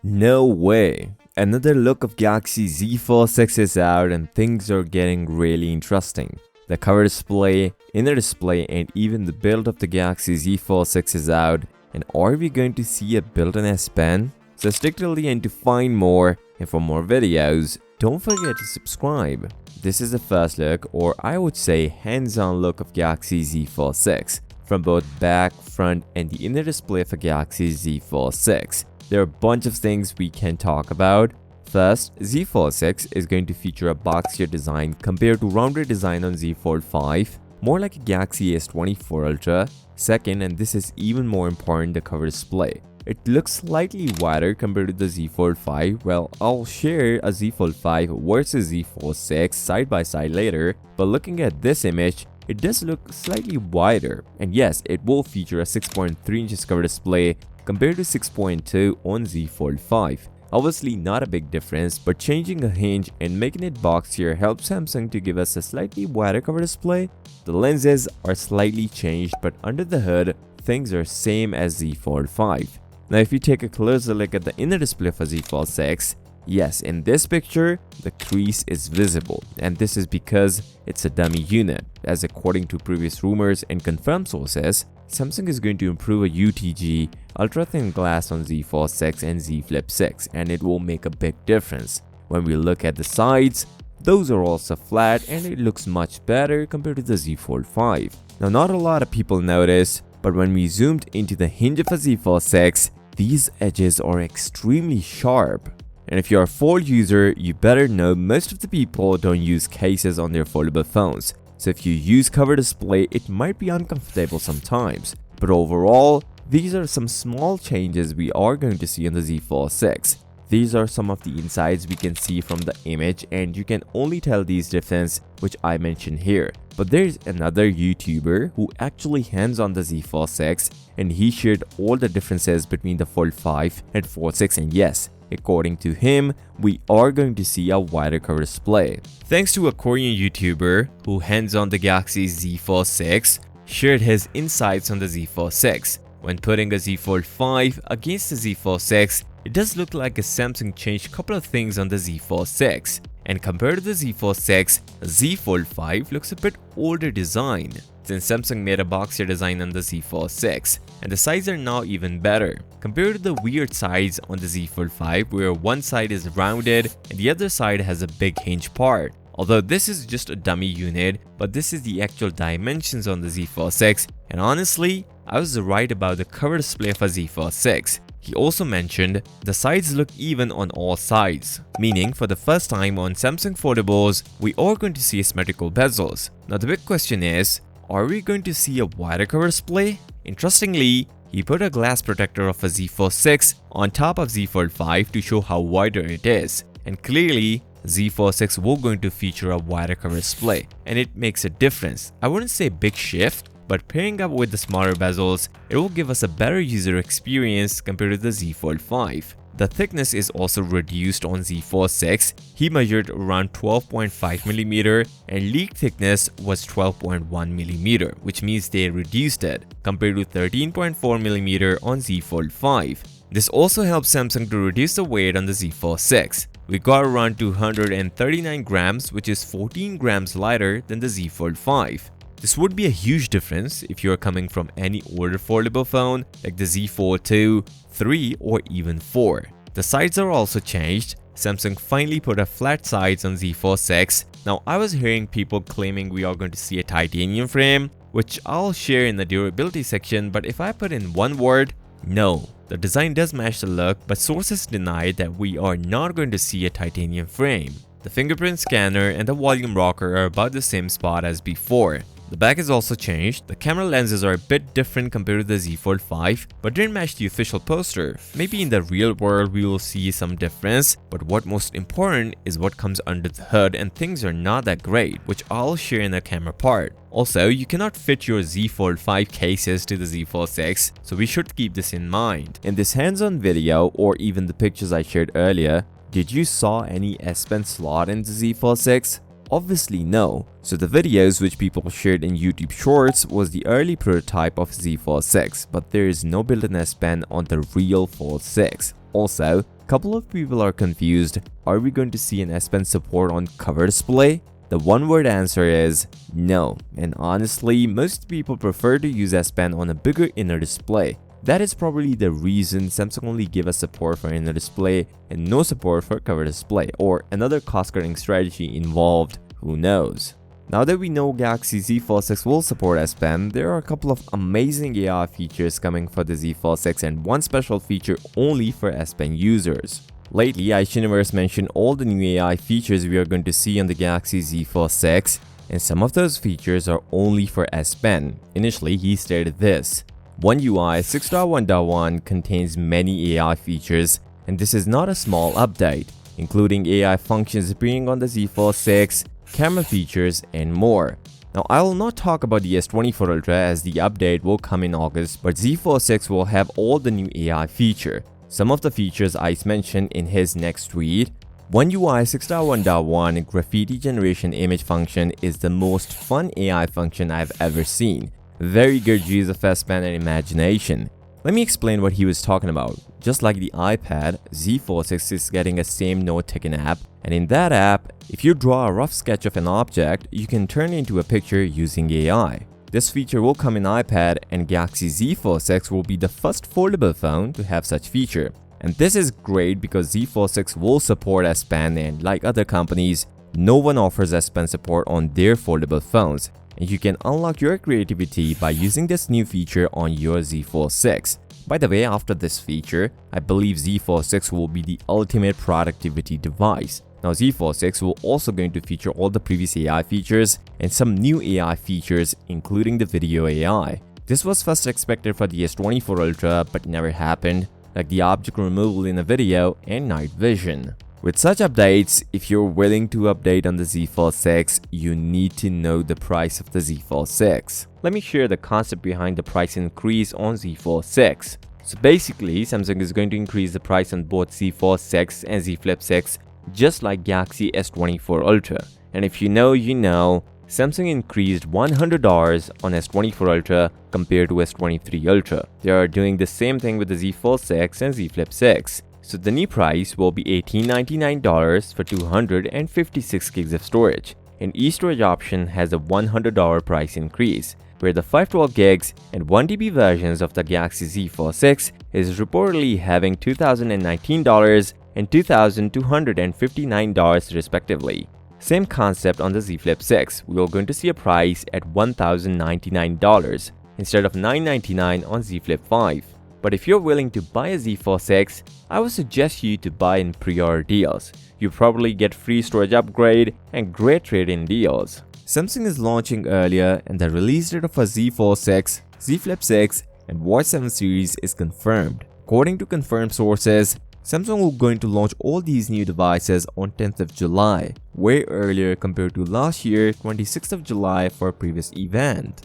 No way! Another look of Galaxy Z Fold 6 is out and things are getting really interesting. The cover display, inner display and even the build of the Galaxy Z Fold 6 is out, and are we going to see a built-in S Pen? So stick till the end to find more, and for more videos, don't forget to subscribe. This is the first look, or I would say hands-on look of Galaxy Z Fold 6, from both back, front and the inner display of a Galaxy Z Fold 6. There are a bunch of things we can talk about. First, Z Fold 6 is going to feature a boxier design compared to rounded design on Z Fold 5, more like a Galaxy S24 Ultra. Second, and this is even more important, the cover display. It looks slightly wider compared to the Z Fold 5. Well, I'll share a Z Fold 5 versus Z Fold 6 side by side later, but looking at this image, it does look slightly wider. And yes, it will feature a 6.3 inches cover display compared to 6.2 on Z Fold 5. Obviously not a big difference, but changing a hinge and making it boxier helps Samsung to give us a slightly wider cover display. The lenses are slightly changed, but under the hood, things are same as Z Fold 5. Now if you take a closer look at the inner display for Z Fold 6, yes, in this picture, the crease is visible, and this is because it's a dummy unit. As according to previous rumors and confirmed sources, Samsung is going to improve a UTG ultra thin glass on Z Fold 6 and Z Flip 6, and it will make a big difference. When we look at the sides, those are also flat and it looks much better compared to the Z Fold 5. Now not a lot of people notice, but when we zoomed into the hinge of a Z Fold 6, these edges are extremely sharp. And if you're a Fold user, you better know most of the people don't use cases on their foldable phones. So if you use cover display, it might be uncomfortable sometimes. But overall, these are some small changes we are going to see in the Z Fold 6. These are some of the insides we can see from the image, and you can only tell these differences which I mentioned here. But there's another YouTuber who actually hands on the Z Fold 6, and he shared all the differences between the Fold 5 and Fold 6, and yes, according to him, we are going to see a wider cover display. Thanks to a Korean YouTuber who hands on the Galaxy Z Fold 6, shared his insights on the Z Fold 6. When putting a Z Fold 5 against the Z Fold 6, it does look like a Samsung changed a couple of things on the Z Fold 6. And compared to the Z Fold 6, Z Fold 5 looks a bit older design, since Samsung made a boxier design on the Z Fold 6, and the sides are now even better, compared to the weird sides on the Z Fold 5 where one side is rounded and the other side has a big hinge part. Although this is just a dummy unit, but this is the actual dimensions on the Z Fold 6, and honestly, I was right about the cover display of a Z Fold 6. He also mentioned the sides look even on all sides, meaning for the first time on Samsung foldables, we are going to see symmetrical bezels. Now the big question is, are we going to see a wider cover display? Interestingly, he put a glass protector of a Z Fold 6 on top of Z Fold 5 to show how wider it is, and clearly, Z Fold 6 will going to feature a wider cover display, and it makes a difference. I wouldn't say big shift, but pairing up with the smaller bezels, it will give us a better user experience compared to the Z Fold 5. The thickness is also reduced on Z Fold 6. He measured around 12.5mm and leak thickness was 12.1mm, which means they reduced it compared to 13.4mm on Z Fold 5. This also helps Samsung to reduce the weight on the Z Fold 6. We got around 239 grams, which is 14 grams lighter than the Z Fold 5. This would be a huge difference if you are coming from any older foldable phone like the Z Fold 2, 3 or even 4. The sides are also changed. Samsung finally put a flat sides on Z Fold 6. Now I was hearing people claiming we are going to see a titanium frame, which I'll share in the durability section, but if I put in one word, no. The design does match the look, but sources deny that we are not going to see a titanium frame. The fingerprint scanner and the volume rocker are about the same spot as before. The back is also changed. The camera lenses are a bit different compared to the Z Fold 5, but didn't match the official poster. Maybe in the real world we will see some difference, but what most important is what comes under the hood, and things are not that great, which I'll share in the camera part. Also, you cannot fit your Z Fold 5 cases to the Z Fold 6, so we should keep this in mind. In this hands-on video, or even the pictures I shared earlier, did you saw any S Pen slot in the Z Fold 6? Obviously no. So the videos which people shared in YouTube Shorts was the early prototype of Z Fold 6, but there is no built-in S Pen on the real Fold 6. Also, a couple of people are confused. Are we going to see an S Pen support on cover display? The one-word answer is no, and honestly, most people prefer to use S Pen on a bigger inner display. That is probably the reason Samsung only gave us support for inner display and no support for cover display, or another cost-cutting strategy involved, who knows. Now that we know Galaxy Z Fold 6 will support S Pen, there are a couple of amazing AI features coming for the Z Fold 6 and one special feature only for S Pen users. Lately, iShiniverse mentioned all the new AI features we are going to see on the Galaxy Z Fold 6, and some of those features are only for S Pen. Initially, he stated this: One UI 6.1.1 contains many AI features, and this is not a small update, including AI functions appearing on the Z Fold 6, camera features, and more. Now, I will not talk about the S24 Ultra as the update will come in August, but Z Fold 6 will have all the new AI feature. Some of the features Ice mentioned in his next tweet. One UI 6.1.1 graffiti generation image function is the most fun AI function I've ever seen. Very good use of S Pen and imagination. Let me explain what he was talking about. Just like the iPad, Z Fold 6 is getting a same note-taking app, and in that app, if you draw a rough sketch of an object, you can turn it into a picture using AI. This feature will come in iPad, and Galaxy Z Fold 6 will be the first foldable phone to have such feature. And this is great because Z Fold 6 will support S Pen, and like other companies, no one offers S Pen support on their foldable phones. And you can unlock your creativity by using this new feature on your Z Fold 6. By the way, after this feature, I believe Z Fold 6 will be the ultimate productivity device. Now, Z Fold 6 will also going to feature all the previous AI features and some new AI features, including the video AI. This was first expected for the S24 Ultra but never happened, like the object removal in a video and night vision. With such updates, if you're willing to update on the Z Fold 6, you need to know the price of the Z Fold 6. Let me share the concept behind the price increase on Z Fold 6. So basically, Samsung is going to increase the price on both Z Fold 6 and Z Flip 6, just like Galaxy S24 Ultra. And if you know, you know, Samsung increased $100 on S24 Ultra compared to S23 Ultra. They are doing the same thing with the Z Fold 6 and Z Flip 6. So the new price will be $1,899 for 256 gigs of storage. And each storage option has a $100 price increase, where the 512 gigs and 1 TB versions of the Galaxy Z Fold 6 is reportedly having $2,019 and $2,259 respectively. Same concept on the Z Flip 6. We are going to see a price at $1,099 instead of $999 on Z Flip 5. But if you're willing to buy a Z Fold 6, I would suggest you to buy in pre-order deals. You probably get free storage upgrade and great trade-in deals. Samsung is launching earlier, and the release date of a Z Fold 6, Z Flip 6, and Watch 7 series is confirmed. According to confirmed sources, Samsung will going to launch all these new devices on 10th of July, way earlier compared to last year, 26th of July for a previous event.